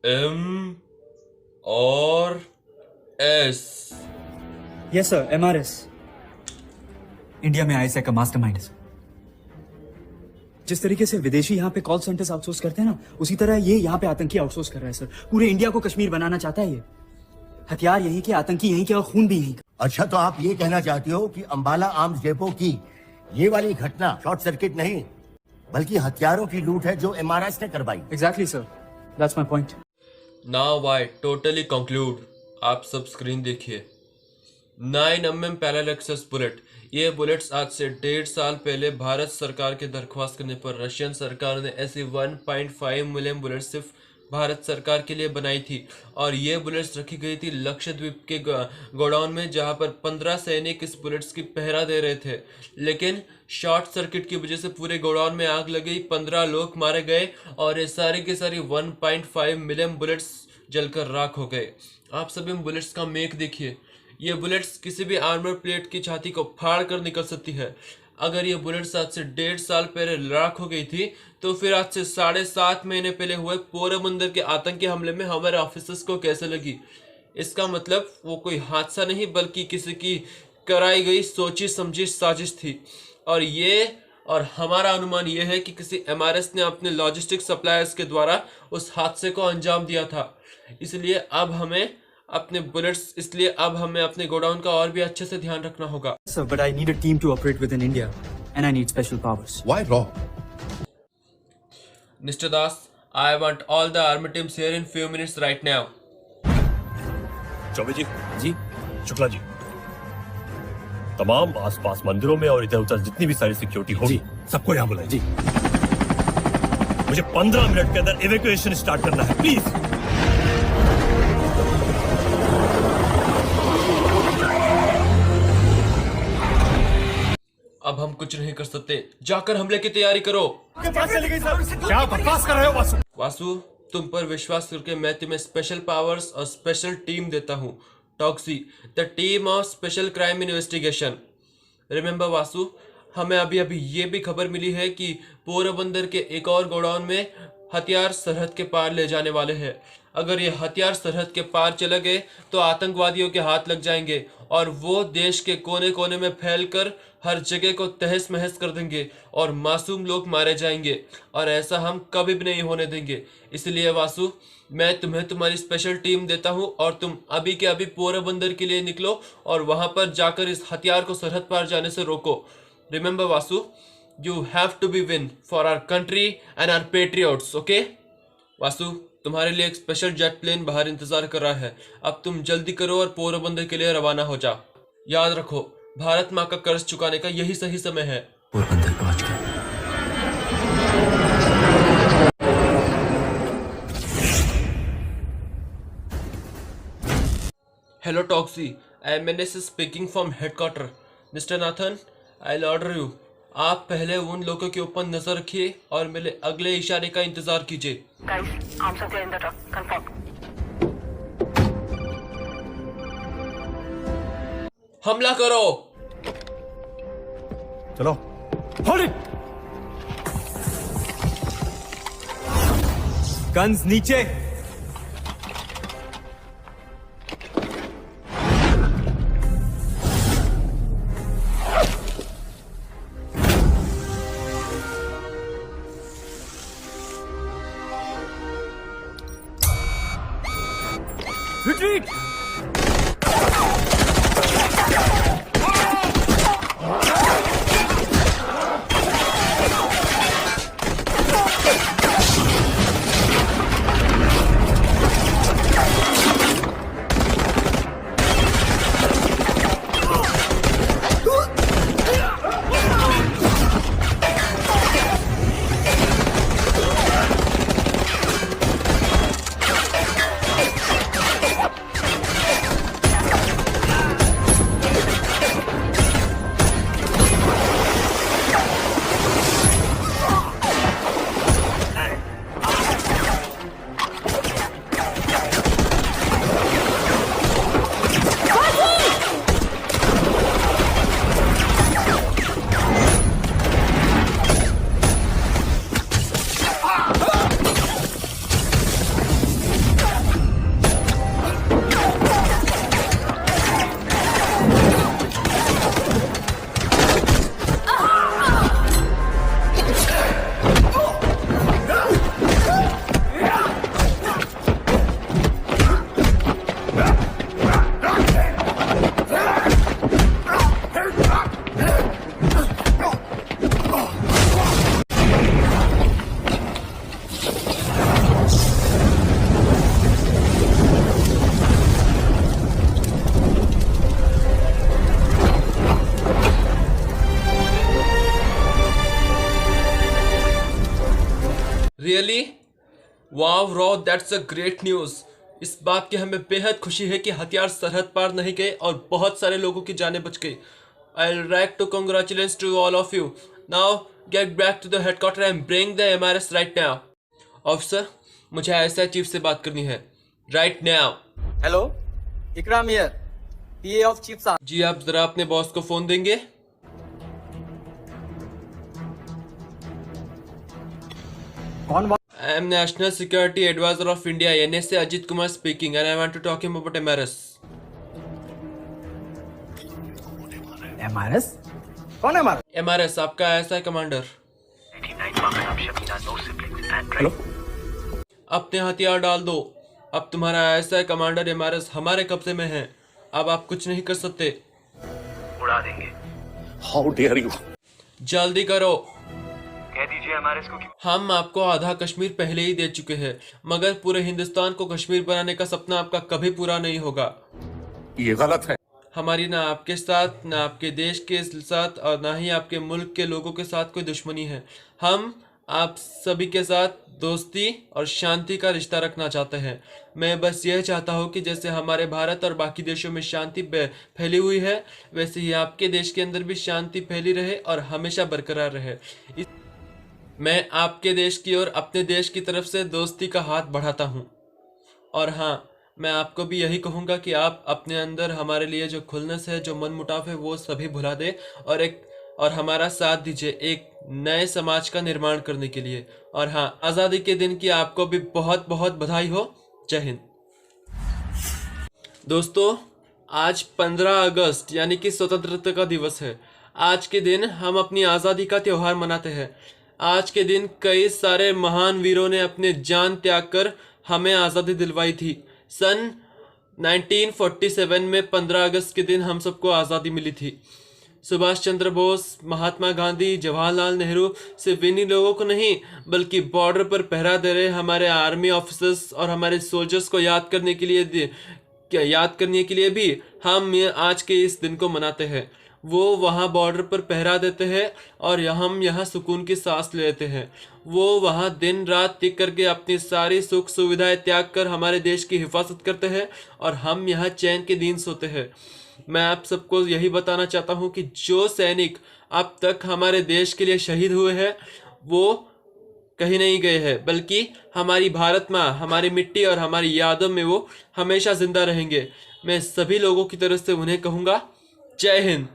M और S. Yes sir, MRS। India में ISI का मास्टरमाइंड है सर। जिस तरीके से विदेशी यहाँ पे कॉल सेंटर्स आउटसोर्स करते हैं ना, उसी तरह ये यहाँ पे आतंकी आउटसोर्स कर रहा है सर। पूरे इंडिया को कश्मीर बनाना चाहता है ये। हथियार यहीं के, आतंकी यहीं के और खून भी यहीं का। अच्छा, तो आप ये कहना चाहते हो कि अंबाला आर्म्स डेपो की ये वाली घटना शॉर्ट सर्किट नहीं बल्कि हथियारों की लूट है जो MRS ने करवाई? Exactly sir, that's my point. Now I totally conclude. आप सब स्क्रीन देखिए। 9mm parallel access bullet. ये बुलेट्स आज से 1.5 साल पहले भारत सरकार के दरख्वास्त करने पर रशियन सरकार ने ऐसी 1.5 मिलियन बुलेट सिर्फ भारत सरकार के लिए बनाई थी, और ये बुलेट्स रखी गई थी लक्षद्वीप के गोडाउन में, जहां पर 15 सैनिक इस बुलेट्स की पहरा दे रहे थे। लेकिन शॉर्ट सर्किट की वजह से पूरे गोडाउन में आग लग गई, 15 लोग मारे गए और ये सारी की सारी 1.5 मिलियन बुलेट्स जलकर राख हो गए। आप सभी बुलेट्स का मेक देखिए। ये बुलेट्स किसी भी आर्मर प्लेट की छाती को फाड़ कर निकल सकती है। अगर ये बुलेट्स आज से 1.5 साल पहले राख हो गई थी, तो फिर आज से 7.5 महीने पहले हुए पोरबंदर के आतंकी हमले में हमारे ऑफिसर्स को कैसे लगी? इसका मतलब वो कोई हादसा नहीं बल्कि किसी की कराई गई सोची समझी साजिश थी। और हमारा अनुमान यह है कि किसी MRS ने अपने लॉजिस्टिक सप्लायर्स के द्वारा उस हादसे को अंजाम दिया था। इसलिए अब हमें अपने गोडाउन का और भी अच्छे से ध्यान रखना होगा। Sir, but I need a team to operate within India and I need special powers. Why raw? Mr. Das, I want all the army teams here in few minutes right now. Choubey ji, जी शुक्ला जी, तमाम आसपास मंदिरों में और इधर उधर जितनी भी सारी सिक्योरिटी होगी सबको यहाँ बुलाइए। जी। मुझे 15 मिनट के अंदर इवैक्यूएशन स्टार्ट करना है, प्लीज। अब हम कुछ नहीं कर सकते, जाकर हमले की तैयारी करो। क्या बकवास कर रहे हो वासु? वासु, तुम पर विश्वास करके मैं तुम्हें स्पेशल पावर्स और स्पेशल टीम देता हूँ। Taxi, the team of special crime investigation. Remember Vasu, हमें अभी अभी ये भी खबर मिली है कि पोरबंदर के एक और गोडाउन में हथियार सरहद के पार ले जाने वाले हैं। अगर ये हथियार सरहद के पार चले गए तो आतंकवादियों के हाथ लग जाएंगे और वो देश के कोने कोने में फैलकर हर जगह को तहस महस कर देंगे और मासूम लोग मारे जाएंगे, और ऐसा हम कभी भी नहीं होने देंगे। इसलिए वासु, मैं तुम्हें तुम्हारी स्पेशल टीम देता हूँ और तुम अभी के अभी पोरबंदर के लिए निकलो और वहां पर जाकर इस हथियार को सरहद पार जाने से रोको। Remember Vasu, you have to be win for our country and our patriots, okay? Vasu, तुम्हारे लिए एक स्पेशल जेट प्लेन बाहर इंतजार कर रहा है। अब तुम जल्दी करो और पोरबंदर के लिए रवाना हो जाओ। याद रखो, भारत माँ का कर्ज चुकाने का यही सही समय है। पोरबंदर पहुंच गए। Hello taxi, MNS speaking from headquarter. Mister Nathan, I order you. आप पहले उन लोगों के ऊपर नजर रखिए और मेरे अगले इशारे का इंतजार कीजिए। Guys, arms are clear in the truck. Confirm. हमला करो। चलो, होल्ड इट। गन्स नीचे। Retreat. That's a great news. इस बात की हमें बेहद खुशी है कि हथियार सरहद पार नहीं गए और बहुत सारे लोगों की जानें बच गई। I will like to congratulate to all of you. Now get back to the headquarter and bring the MRS right now. Officer, मुझे आईएसआई चीफ से बात करनी है right now. Hello, Ikram here, PA of chief साहब। जी, आप जरा अपने बॉस को फोन देंगे। कौन बात? I am National Security Advisor of India, NSA Ajit Kumar speaking, and I want to talk him about MRS. MRS? कौन है हमारा? MRS आपका ऐसा कमांडर। हेलो अपने हथियार डाल दो। अब तुम्हारा ऐसा कमांडर MRS हमारे कब्जे में है। अब आप कुछ नहीं कर सकते। How dare you. जल्दी करो। कह दीजिए एमआरएस को कि हम आपको आधा कश्मीर पहले ही दे चुके हैं, मगर पूरे हिंदुस्तान को कश्मीर बनाने का सपना आपका कभी पूरा नहीं होगा। ये गलत है। हमारी ना आपके साथ, ना आपके देश के साथ और ना ही आपके मुल्क के लोगों के साथ कोई दुश्मनी है। हम आप सभी के साथ दोस्ती और शांति का रिश्ता रखना चाहते हैं। मैं बस यह चाहता हूँ कि जैसे हमारे भारत और बाकी देशों में शांति फैली हुई है, वैसे ही आपके देश के अंदर भी शांति फैली रहे और हमेशा बरकरार रहे। मैं आपके देश की और अपने देश की तरफ से दोस्ती का हाथ बढ़ाता हूँ। और हाँ, मैं आपको भी यही कहूँगा कि आप अपने अंदर हमारे लिए जो खुलनेस है, जो मन मुटाव है, वो सभी भुला दे और हमारा साथ दीजिए एक नए समाज का निर्माण करने के लिए। और हाँ, आज़ादी के दिन की आपको भी बहुत बहुत बधाई हो। जय हिंद। दोस्तों, आज 15 अगस्त यानी कि स्वतंत्रता का दिवस है। आज के दिन हम अपनी आज़ादी का त्यौहार मनाते हैं। आज के दिन कई सारे महान वीरों ने अपने जान त्याग कर हमें आज़ादी दिलवाई थी। सन 1947 में 15 अगस्त के दिन हम सबको आज़ादी मिली थी। सुभाष चंद्र बोस, महात्मा गांधी, जवाहरलाल नेहरू सिर्फ इन्हीं लोगों को नहीं, बल्कि बॉर्डर पर पहरा दे रहे हमारे आर्मी ऑफिसर्स और हमारे सोल्जर्स को याद करने के लिए भी हम आज के इस दिन को मनाते हैं। वो वहाँ बॉर्डर पर पहरा देते हैं और हम यहाँ सुकून की सांस लेते हैं। वो वहाँ दिन रात टिक करके अपनी सारी सुख सुविधाएं त्याग कर हमारे देश की हिफाजत करते हैं और हम यहाँ चैन के नींद सोते हैं। मैं आप सबको यही बताना चाहता हूँ कि जो सैनिक अब तक हमारे देश के लिए शहीद हुए हैं, वो कहीं नहीं गए हैं, बल्कि हमारी भारत माँ, हमारी मिट्टी और हमारी यादों में वो हमेशा जिंदा रहेंगे। मैं सभी लोगों की तरफ से उन्हें कहूँगा, जय हिंद।